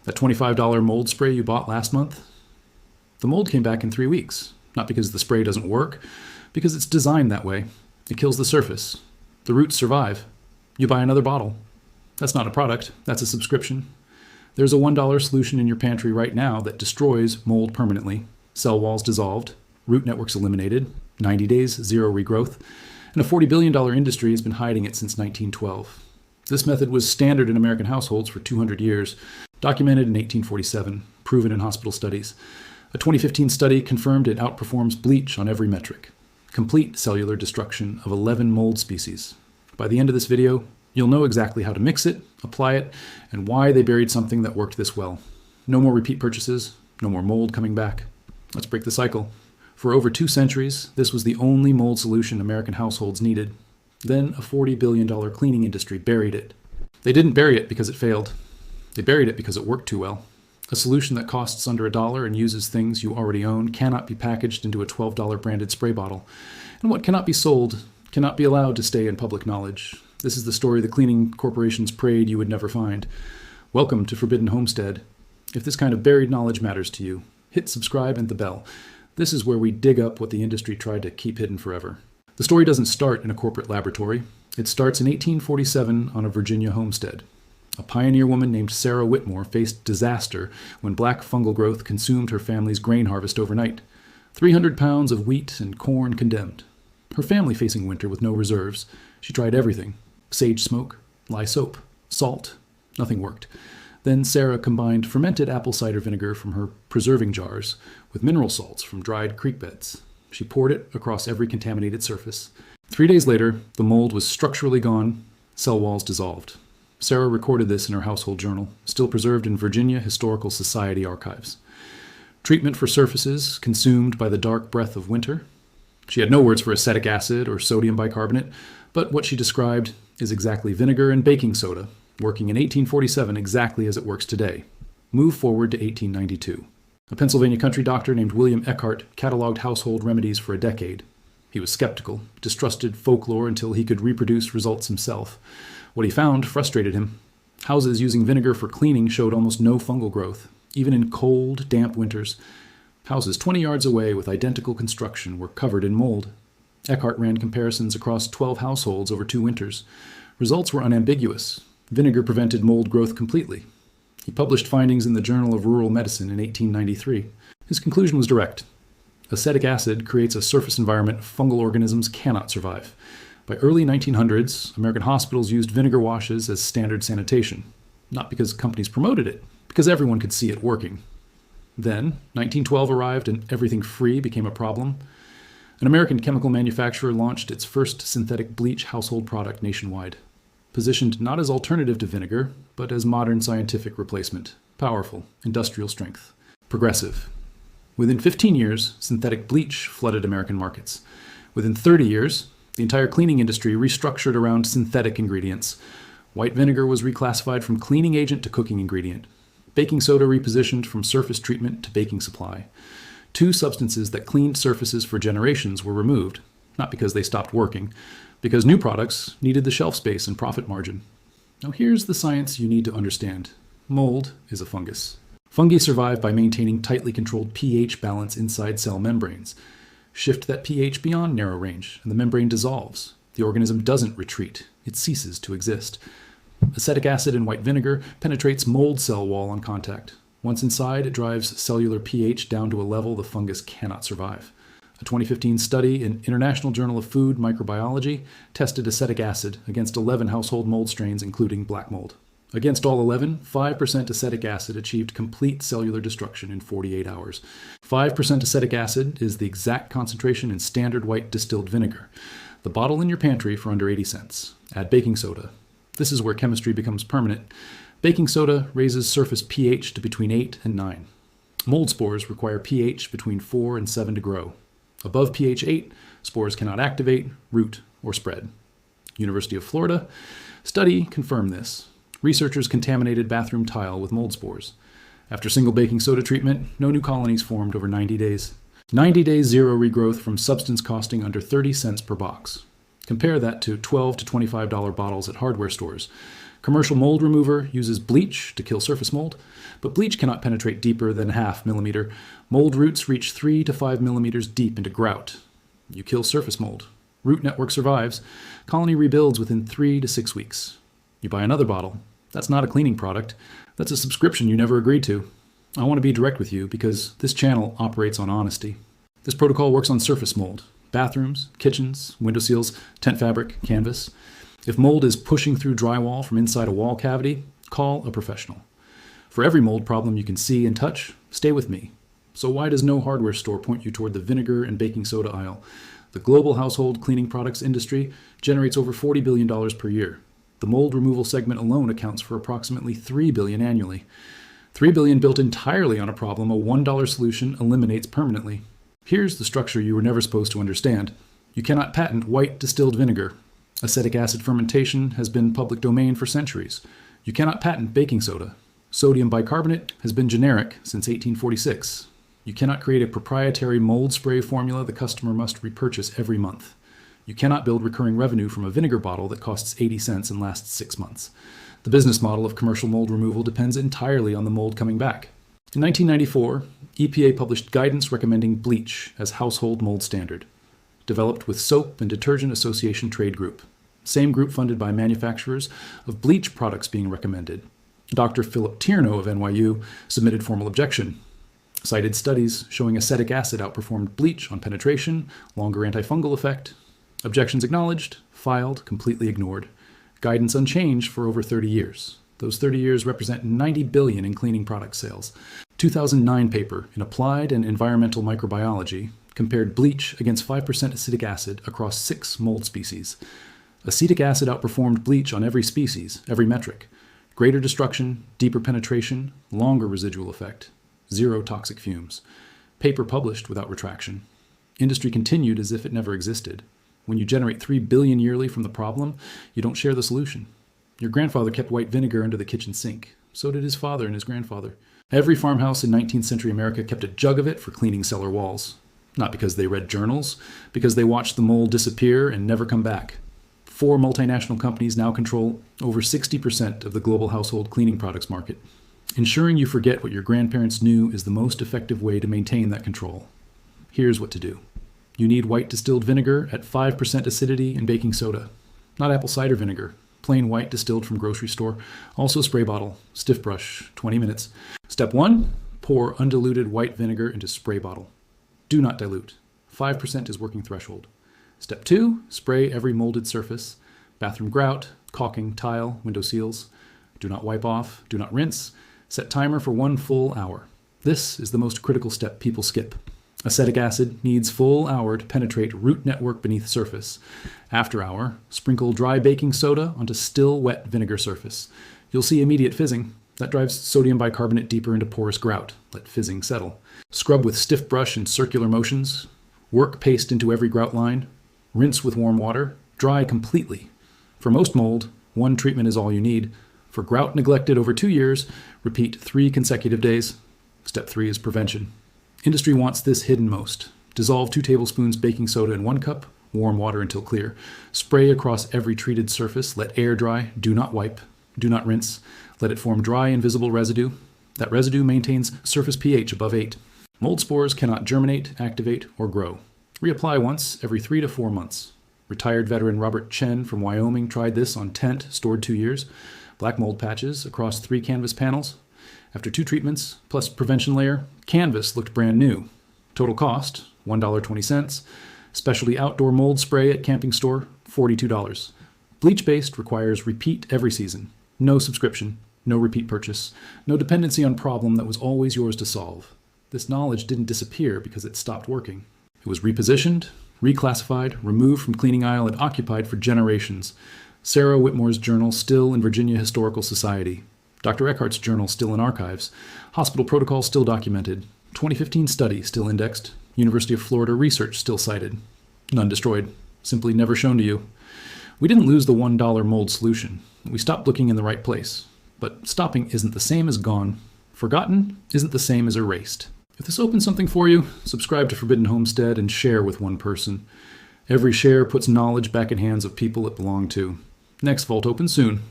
That $25 mold spray you bought last month? The mold came back in 3 weeks, not because the spray doesn't work, because it's designed that way. It kills the surface. The roots survive. You buy another bottle. That's not a product, that's a subscription. There's a $1 solution in your pantry right now that destroys mold permanently. Cell walls dissolved, root networks eliminated, 90 days, zero regrowth, and a $40 billion industry has been hiding it since 1912. This method was standard in American households for 200 years, documented in 1847, proven in hospital studies. A 2015 study confirmed it outperforms bleach on every metric. Complete cellular destruction of 11 mold species. By the end of this video, you'll know exactly how to mix it, apply it, and why they buried something that worked this well. No more repeat purchases, no more mold coming back. Let's break the cycle. For over 2 centuries, this was the only mold solution American households needed. Then a $40 billion cleaning industry buried it. They didn't bury it because it failed. They buried it because it worked too well. A solution that costs under $1 and uses things you already own cannot be packaged into a $12 branded spray bottle. And what cannot be sold cannot be allowed to stay in public knowledge. This is the story the cleaning corporations prayed you would never find. Welcome to Forbidden Homestead. If this kind of buried knowledge matters to you, hit subscribe and the bell. This is where we dig up what the industry tried to keep hidden forever. The story doesn't start in a corporate laboratory. It starts in 1847 on a Virginia homestead. A pioneer woman named Sarah Whitmore faced disaster when black fungal growth consumed her family's grain harvest overnight. 300 pounds of wheat and corn condemned. Her family facing winter with no reserves. She tried everything. Sage smoke, lye soap, salt. Nothing worked. Then Sarah combined fermented apple cider vinegar from her preserving jars with mineral salts from dried creek beds. She poured it across every contaminated surface. 3 days later, the mold was structurally gone, cell walls dissolved. Sarah recorded this in her household journal, still preserved in Virginia Historical Society archives. Treatment for surfaces consumed by the dark breath of winter. She had no words for acetic acid or sodium bicarbonate, but what she described is exactly vinegar and baking soda, working in 1847 exactly as it works today. Move forward to 1892. A Pennsylvania country doctor named William Eckhart cataloged household remedies for a decade. He was skeptical, distrusted folklore until he could reproduce results himself. What he found frustrated him. Houses using vinegar for cleaning showed almost no fungal growth, even in cold, damp winters. Houses 20 yards away with identical construction were covered in mold. Eckhart ran comparisons across 12 households over 2 winters. Results were unambiguous. Vinegar prevented mold growth completely. He published findings in the Journal of Rural Medicine in 1893. His conclusion was direct. Acetic acid creates a surface environment fungal organisms cannot survive. By early 1900s, American hospitals used vinegar washes as standard sanitation. Not because companies promoted it, because everyone could see it working. Then, 1912 arrived and everything free became a problem. An American chemical manufacturer launched its first synthetic bleach household product nationwide. Positioned not as alternative to vinegar, but as modern scientific replacement. Powerful, industrial strength. Progressive. Within 15 years, synthetic bleach flooded American markets. Within 30 years, the entire cleaning industry restructured around synthetic ingredients. White vinegar was reclassified from cleaning agent to cooking ingredient. Baking soda repositioned from surface treatment to baking supply. 2 substances that cleaned surfaces for generations were removed, not because they stopped working, because new products needed the shelf space and profit margin. Now here's the science you need to understand. Mold is a fungus. Fungi survive by maintaining tightly controlled pH balance inside cell membranes. Shift that pH beyond narrow range, and the membrane dissolves. The organism doesn't retreat. It ceases to exist. Acetic acid in white vinegar penetrates mold cell wall on contact. Once inside, it drives cellular pH down to a level the fungus cannot survive. A 2015 study in International Journal of Food Microbiology tested acetic acid against 11 household mold strains, including black mold. Against all 11, 5% acetic acid achieved complete cellular destruction in 48 hours. 5% acetic acid is the exact concentration in standard white distilled vinegar. The bottle in your pantry for under 80 cents. Add baking soda. This is where chemistry becomes permanent. Baking soda raises surface pH to between 8 and 9. Mold spores require pH between 4 and 7 to grow. Above pH 8, spores cannot activate, root, or spread. University of Florida study confirmed this. Researchers contaminated bathroom tile with mold spores. After single baking soda treatment, no new colonies formed over 90 days. 90 days zero regrowth from substance costing under 30 cents per box. Compare that to $12 to $25 bottles at hardware stores. Commercial mold remover uses bleach to kill surface mold, but bleach cannot penetrate deeper than ½ millimeter. Mold roots reach 3 to 5 millimeters deep into grout. You kill surface mold. Root network survives. Colony rebuilds within 3 to 6 weeks. You buy another bottle. That's not a cleaning product. That's a subscription you never agreed to. I want to be direct with you because this channel operates on honesty. This protocol works on surface mold, bathrooms, kitchens, window seals, tent fabric, canvas. If mold is pushing through drywall from inside a wall cavity, call a professional. For every mold problem you can see and touch, stay with me. So why does no hardware store point you toward the vinegar and baking soda aisle? The global household cleaning products industry generates over $40 billion per year. The mold removal segment alone accounts for approximately $3 billion annually. $3 billion built entirely on a problem a $1 solution eliminates permanently. Here's the structure you were never supposed to understand. You cannot patent white distilled vinegar. Acetic acid fermentation has been public domain for centuries. You cannot patent baking soda. Sodium bicarbonate has been generic since 1846. You cannot create a proprietary mold spray formula the customer must repurchase every month. You cannot build recurring revenue from a vinegar bottle that costs 80 cents and lasts 6 months. The business model of commercial mold removal depends entirely on the mold coming back. In 1994, EPA published guidance recommending bleach as household mold standard, developed with Soap and Detergent Association Trade Group, same group funded by manufacturers of bleach products being recommended. Dr. Philip Tierno of NYU submitted formal objection, cited studies showing acetic acid outperformed bleach on penetration, longer antifungal effect. Objections acknowledged, filed, completely ignored. Guidance unchanged for over 30 years. Those 30 years represent $90 billion in cleaning product sales. 2009 paper in Applied and Environmental Microbiology compared bleach against 5% acetic acid across 6 mold species. Acetic acid outperformed bleach on every species, every metric. Greater destruction, deeper penetration, longer residual effect, 0 toxic fumes. Paper published without retraction. Industry continued as if it never existed. When you generate $3 billion yearly from the problem, you don't share the solution. Your grandfather kept white vinegar under the kitchen sink. So did his father and his grandfather. Every farmhouse in 19th century America kept a jug of it for cleaning cellar walls. Not because they read journals, because they watched the mold disappear and never come back. 4 multinational companies now control over 60% of the global household cleaning products market. Ensuring you forget what your grandparents knew is the most effective way to maintain that control. Here's what to do. You need white distilled vinegar at 5% acidity and baking soda. Not apple cider vinegar. Plain white distilled from grocery store. Also spray bottle. Stiff brush. 20 minutes. Step 1. Pour undiluted white vinegar into spray bottle. Do not dilute. 5% is working threshold. Step 2. Spray every molded surface. Bathroom grout, caulking, tile, window seals. Do not wipe off. Do not rinse. Set timer for 1 full hour. This is the most critical step people skip. Acetic acid needs full hour to penetrate root network beneath surface. After hour, sprinkle dry baking soda onto still wet vinegar surface. You'll see immediate fizzing. That drives sodium bicarbonate deeper into porous grout. Let fizzing settle. Scrub with stiff brush in circular motions. Work paste into every grout line. Rinse with warm water. Dry completely. For most mold, 1 treatment is all you need. For grout neglected over 2 years, repeat 3 consecutive days. Step 3 is prevention. Industry wants this hidden most. Dissolve 2 tablespoons baking soda in 1 cup, warm water until clear. Spray across every treated surface, let air dry, do not wipe, do not rinse. Let it form dry, invisible residue. That residue maintains surface pH above 8. Mold spores cannot germinate, activate, or grow. Reapply once every 3 to 4 months. Retired veteran Robert Chen from Wyoming tried this on tent stored 2 years. Black mold patches across 3 canvas panels. After 2 treatments, plus prevention layer, canvas looked brand new. Total cost, $1.20. Specialty outdoor mold spray at camping store, $42. Bleach-based requires repeat every season. No subscription, no repeat purchase, no dependency on problem that was always yours to solve. This knowledge didn't disappear because it stopped working. It was repositioned, reclassified, removed from cleaning aisle, and occupied for generations. Sarah Whitmore's journal still in Virginia Historical Society. Dr. Eckhart's journal still in archives. Hospital protocols still documented. 2015 study still indexed. University of Florida research still cited. None destroyed. Simply never shown to you. We didn't lose the $1 mold solution. We stopped looking in the right place. But stopping isn't the same as gone. Forgotten isn't the same as erased. If this opens something for you, subscribe to Forbidden Homestead and share with 1 person. Every share puts knowledge back in hands of people it belonged to. Next vault opens soon.